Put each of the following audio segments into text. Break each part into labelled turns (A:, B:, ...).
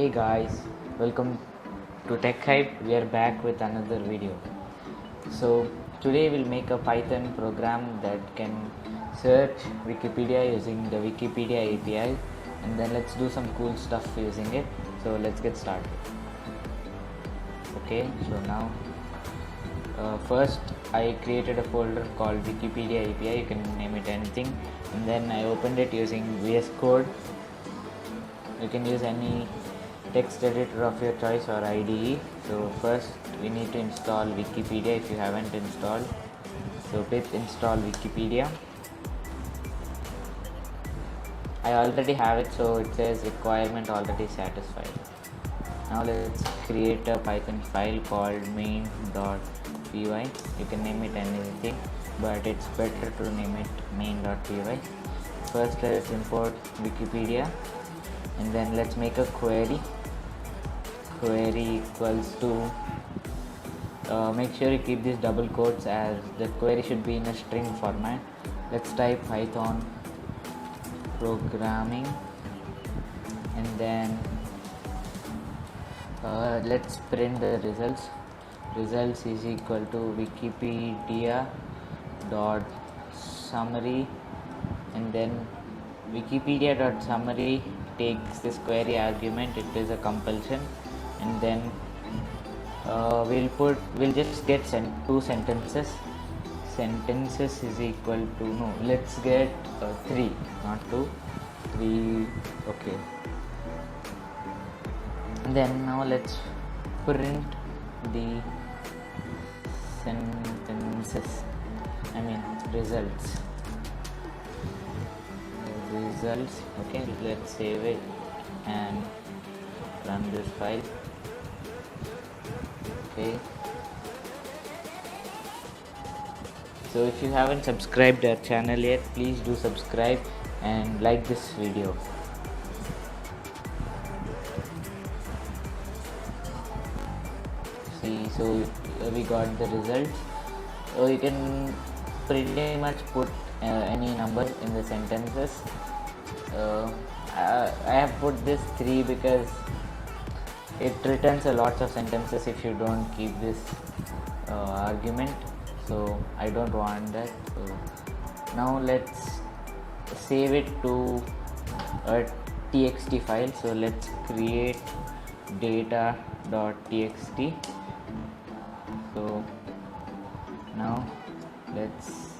A: Hey guys, welcome to Tech Hype. We are back with another video. So today we'll make a Python program that can search Wikipedia using the Wikipedia API, and then let's do some cool stuff using it. So let's get started. Okay, so now first I created a folder called Wikipedia API. You can name it anything, and then I opened it using VS Code. You can use any text editor of your choice or IDE. So first we need to install Wikipedia if you haven't installed. So pip install Wikipedia. I already have it, so it says requirement already satisfied. Now let's create a Python file called main.py. You can name it anything, but it's better to name it main.py. First let's import Wikipedia, and then let's make a query equals to make sure you keep these double quotes, as the query should be in a string format. Let's type Python programming, and then let's print the results is equal to wikipedia dot summary, and then wikipedia dot summary takes this query argument. It is a compulsion, and then we'll just get two sentences. Sentences is equal to, no, let's get 3, not 2, 3. Okay, and then now let's print the sentences, results. Okay, let's save it and run this file. Okay, so if you haven't subscribed our channel yet, please do subscribe and like this video. See, so we got the results. So you can pretty much put any number in the sentences. I have put this 3 because it returns a lot of sentences if you don't keep this argument, so I don't want that. So now let's save it to a txt file. So let's create data.txt. so now let's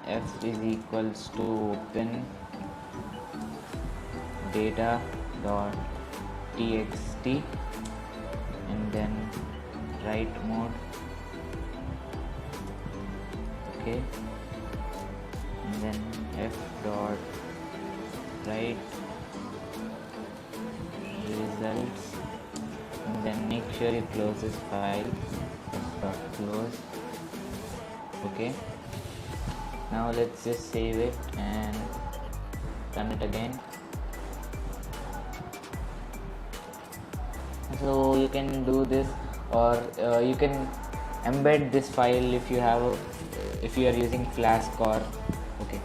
A: f is equals to open data.txt, and then write mode. Okay, and then f dot write results, and then make sure you close this file. F dot close. Okay, now let's just save it and run it again. So you can do this, or you can embed this file if you are using Flask, or okay,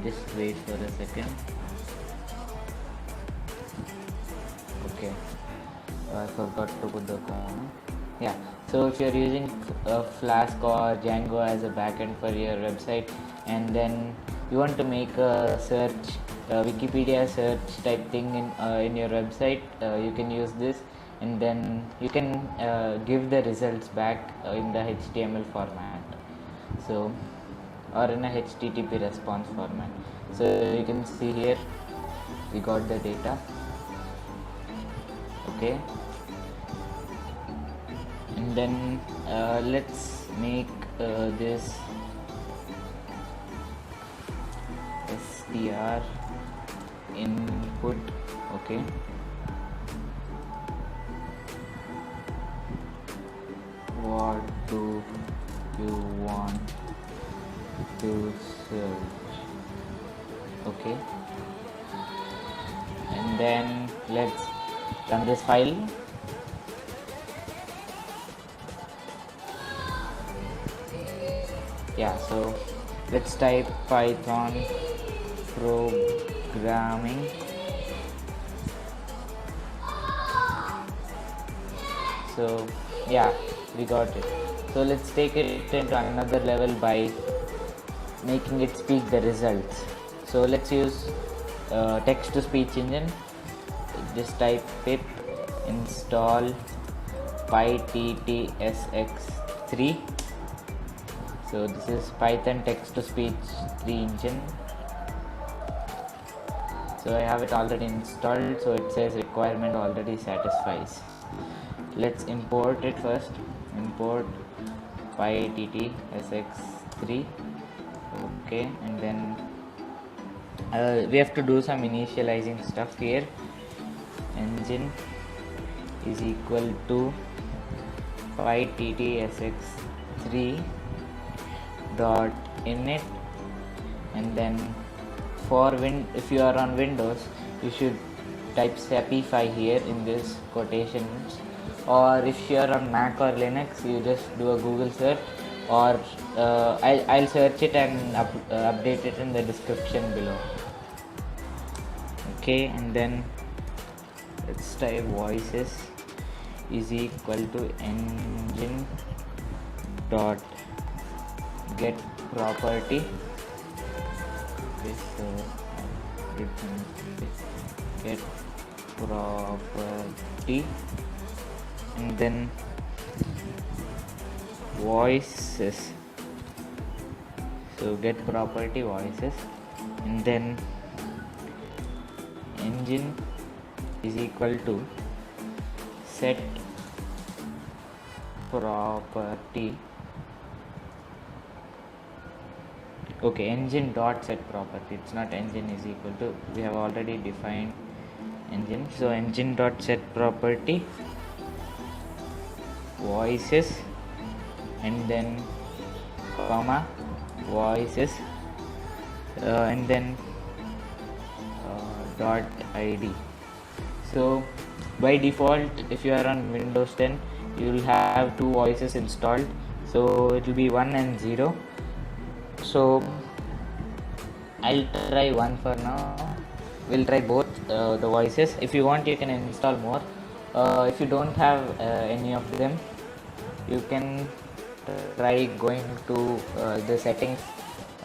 A: just wait for a second. Okay, I forgot to put the comma. Yeah, so if you're using Flask or Django as a backend for your website, and then you want to make a search, Wikipedia search type thing in your website, you can use this, and then you can give the results back in the HTML format, so, or in a HTTP response format. So you can see here we got the data. Okay, and then let's make this str input. Okay, what do you want to search? Okay, and then let's run this file. Yeah, so let's type Python program programming. So yeah, we got it. So let's take it into another level by making it speak the results. So let's use text to speech engine. Just type pip install pyttsx3. So this is Python text to speech 3 engine. So I have it already installed, so it says requirement already satisfies. Let's import it first. Import pyttsx3. Okay, and then we have to do some initializing stuff here. Engine is equal to pyttsx3 dot init, and then for if you are on Windows, you should type Sapify here in this quotations, or if you are on Mac or Linux, you just do a Google search, or I'll search it and update it in the description below. Okay, and then let's type voices is equal to engine dot get property. Okay, so get property, and then voices. So get property voices, and then engine is equal to set property. Okay, engine dot set property. It's not engine is equal to, we have already defined engine. So engine dot set property voices, and then comma voices, and then dot id. So by default, if you are on Windows 10, you will have two voices installed, so it will be 1 and 0. So I'll try one for now. We'll try both the voices. If you want, you can install more. If you don't have any of them, you can try going to the settings,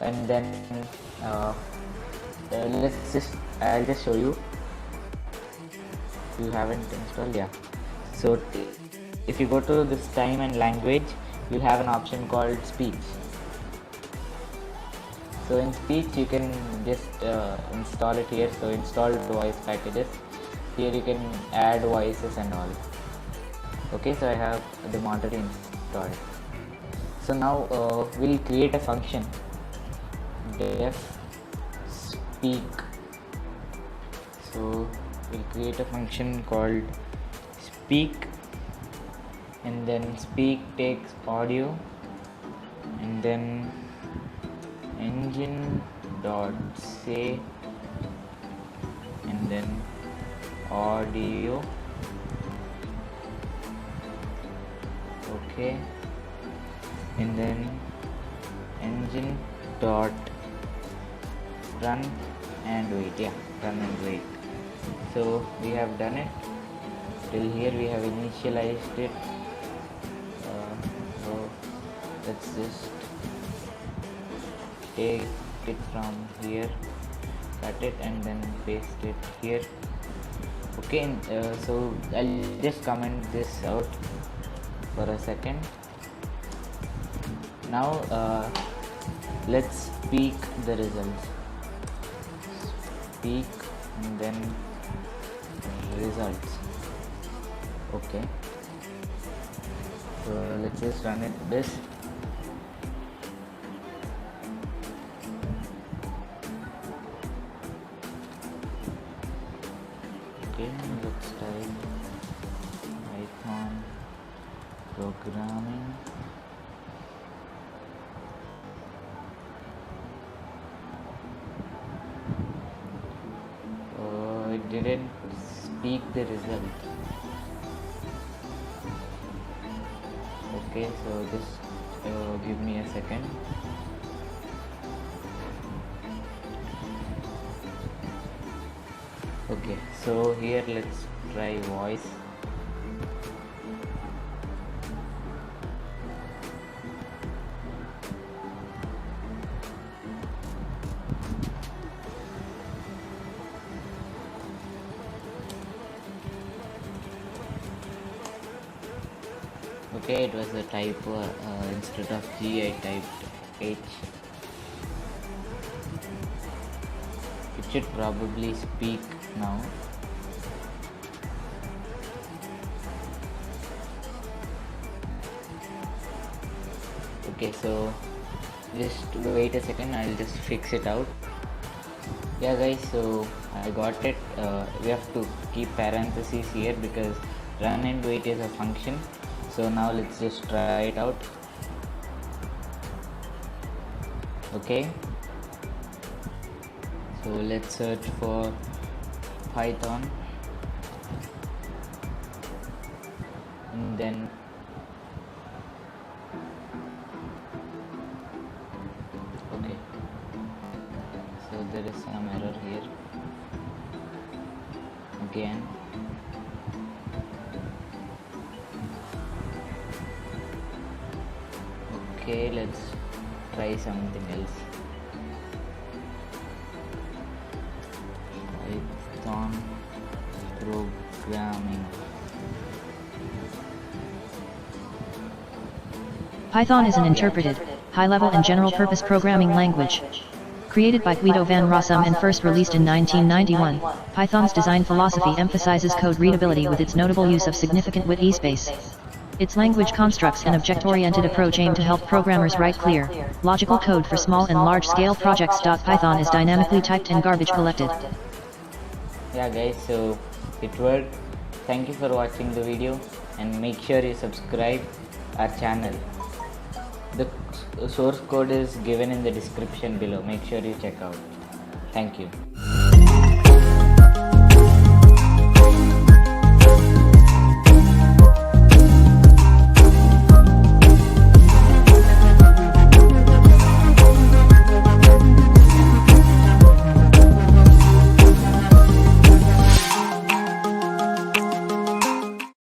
A: and then I'll just show you. You haven't installed, yeah. So if you go to this time and language, you'll have an option called speech. So in speech, you can just install it here. So install voice packages. Here you can add voices and all. Okay, so I have them already installed. So now we'll create a function, def speak. So we'll create a function called speak, and then speak takes audio, and then engine dot say, and then audio. Okay, and then engine dot run and wait. Yeah, run and wait. So we have done it. Till here we have initialized it. So let's just take it from here, cut it, and then paste it here. Okay, and, so I'll just comment this out for a second. Now let's speak the results. Speak and then results. Okay, so let's just run it this. Okay, let's type Python programming. It didn't speak the result. Okay, so just give me a second. So here let's try voice. Okay, it was a typo. Instead of G I typed H. It should probably speak now. Okay, so just wait a second, I'll just fix it out. Yeah guys, so I got it. We have to keep parentheses here because run and wait is a function. So now let's just try it out. Okay, so let's search for Python and then okay, so there is some error here again. Okay, let's try something else. Python programming.
B: Python is an interpreted, high-level and general-purpose programming language. Created by Guido van Rossum and first released in 1991, Python's design philosophy emphasizes code readability with its notable use of significant wit e-space. Its language constructs an object-oriented approach aimed to help programmers write clear, logical code for small and large-scale projects. Python is dynamically typed and garbage collected.
A: Yeah guys, so it worked. Thank you for watching the video and make sure you subscribe our channel. The source code is given in the description below. Make sure you check out. Thank you.